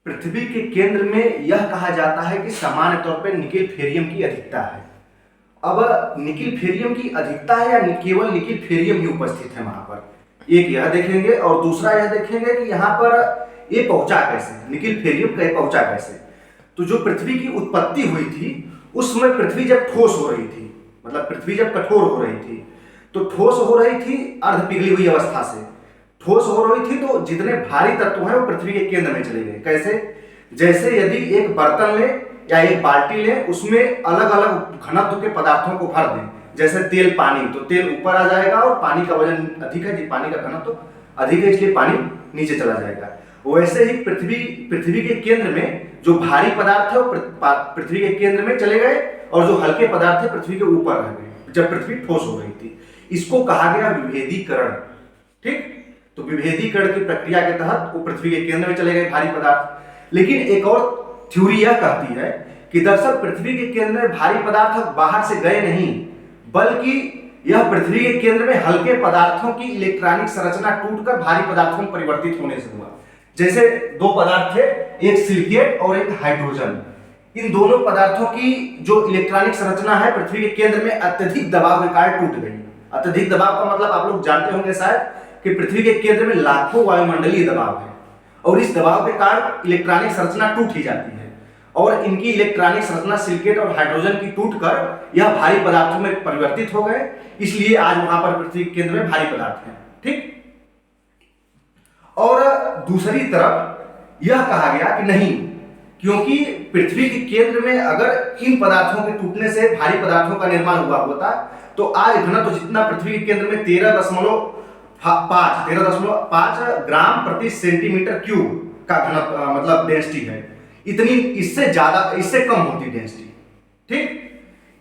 पृथ्वी के केंद्र में यह कहा जाता है कि सामान्य तौर पर निकिल फेरियम की अधिकता है। अब निकिल फेरियम की अधिकता है या केवल निकिल फेरियम ही उपस्थित है वहां पर, एक यह देखेंगे और दूसरा यह देखेंगे कि यहाँ पर ये पहुंचा कैसे, निकिल फेरियम कहीं पहुंचा कैसे। तो जो पृथ्वी की उत्पत्ति हुई थी उसमें पृथ्वी जब ठोस हो रही थी, मतलब पृथ्वी जब कठोर हो रही थी, तो ठोस हो रही थी अर्ध पिघली हुई अवस्था से ठोस हो रही थी, तो जितने भारी तत्व हैं वो पृथ्वी के केंद्र में चले गए। कैसे? जैसे यदि एक बर्तन ले या एक बाल्टी ले, उसमें अलग अलग घनत्व के पदार्थों को भर दें, जैसे तेल पानी, तो तेल ऊपर आ जाएगा और पानी का वजन अधिक है, पानी का घनत्व अधिक है, इसलिए पानी नीचे चला जाएगा। वैसे ही पृथ्वी के केंद्र में जो भारी पदार्थ है वो पृथ्वी के केंद्र में चले गए और जो हल्के पदार्थ है पृथ्वी के ऊपर रह गए जब पृथ्वी ठोस हो रही थी। इसको कहा गया विभेदीकरण। ठीक, तो विभेदीकरण की प्रक्रिया के तहत वो पृथ्वी के केंद्र में चले गए भारी पदार्थ। लेकिन एक और थ्योरी यह कहती है कि दरअसल पृथ्वी के केंद्र में भारी पदार्थ बाहर से गए नहीं, बल्कि यह पृथ्वी के केंद्र में हल्के पदार्थों की इलेक्ट्रॉनिक संरचना टूटकर भारी पदार्थों में परिवर्तित होने से हुआ। जैसे दो पदार्थ थे, एक सिलिकेट और एक हाइड्रोजन। इन दोनों पदार्थों की जो इलेक्ट्रॉनिक संरचना है पृथ्वी के केंद्र में अत्यधिक दबाव के कारण टूट गई। अत्यधिक दबाव का मतलब आप लोग जानते होंगे शायद कि पृथ्वी के केंद्र में लाखों वायुमंडलीय दबाव है और इस दबाव के कारण इलेक्ट्रॉनिक संरचना टूट ही जाती है और इनकी इलेक्ट्रॉनिक संरचना सिलिकेट और हाइड्रोजन की टूटकर यह भारी पदार्थों में परिवर्तित हो गए। इसलिए आज वहां पर पृथ्वी के केंद्र में भारी पदार्थ हैं। ठीक, और दूसरी तरफ यह कहा गया कि नहीं, क्योंकि पृथ्वी के केंद्र में अगर इन पदार्थों के टूटने से भारी पदार्थों का निर्माण हुआ होता तो आज घनत्व जितना पृथ्वी के केंद्र में 13.5 ग्राम प्रति सेंटीमीटर क्यूब का घनत्व मतलब डेंसिटी है, इतनी इससे ज्यादा इससे कम होती डेंसिटी। ठीक,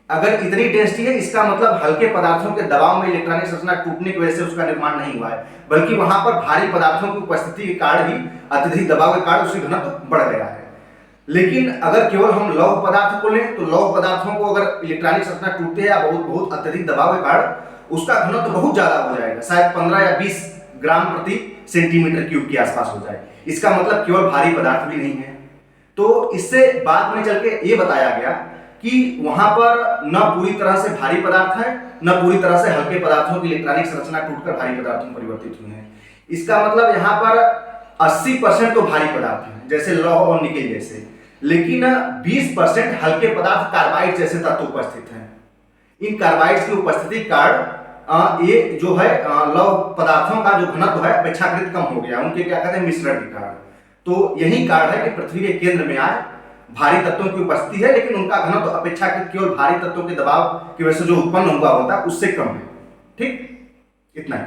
अगर इतनी डेंसिटी है इसका मतलब हल्के पदार्थों के दबाव में इलेक्ट्रॉनिक संरचना टूटने की वजह से उसका निर्माण नहीं हुआ है, बल्कि वहां पर भारी पदार्थों की उपस्थिति के कारण ही अत्यधिक दबाव के कारण उसकी घनत्व बढ़ गया है। लेकिन अगर केवल हम लौह पदार्थ को लें तो लौह पदार्थों को अगर इलेक्ट्रॉनिक संरचना टूटते हैं या बहुत अत्यधिक दबाव के कारण उसका घनत्व बहुत ज्यादा हो जाएगा, शायद 15 या 20 ग्राम प्रति सेंटीमीटर क्यूब के आसपास हो जाए। इसका मतलब केवल भारी पदार्थ भी नहीं है। तो इससे बाद में चल के ये बताया गया कि वहां पर न पूरी तरह से भारी पदार्थ है न पूरी तरह से हल्के पदार्थों की इलेक्ट्रॉनिक संरचना टूटकर भारी पदार्थों में परिवर्तित हुए हैं। इसका मतलब यहाँ पर 80% तो भारी पदार्थ हैं जैसे लौह और निकेल जैसे, लेकिन 20% हल्के पदार्थ कार्बाइड जैसे तत्व उपस्थित हैं। इन कार्बाइड्स की उपस्थिति कारण ये जो है लौह पदार्थों का जो घनत्व है अपेक्षाकृत कम हो गया, उनके क्या कहते हैं मिश्रण के कारण। तो यही कारण है कि पृथ्वी के केंद्र में आज भारी तत्वों की उपस्थिति है, लेकिन उनका घनत्व अपेक्षाकृत केवल भारी तत्वों के दबाव की वजह से जो उत्पन्न हुआ होता है उससे कम है। ठीक, इतना ही।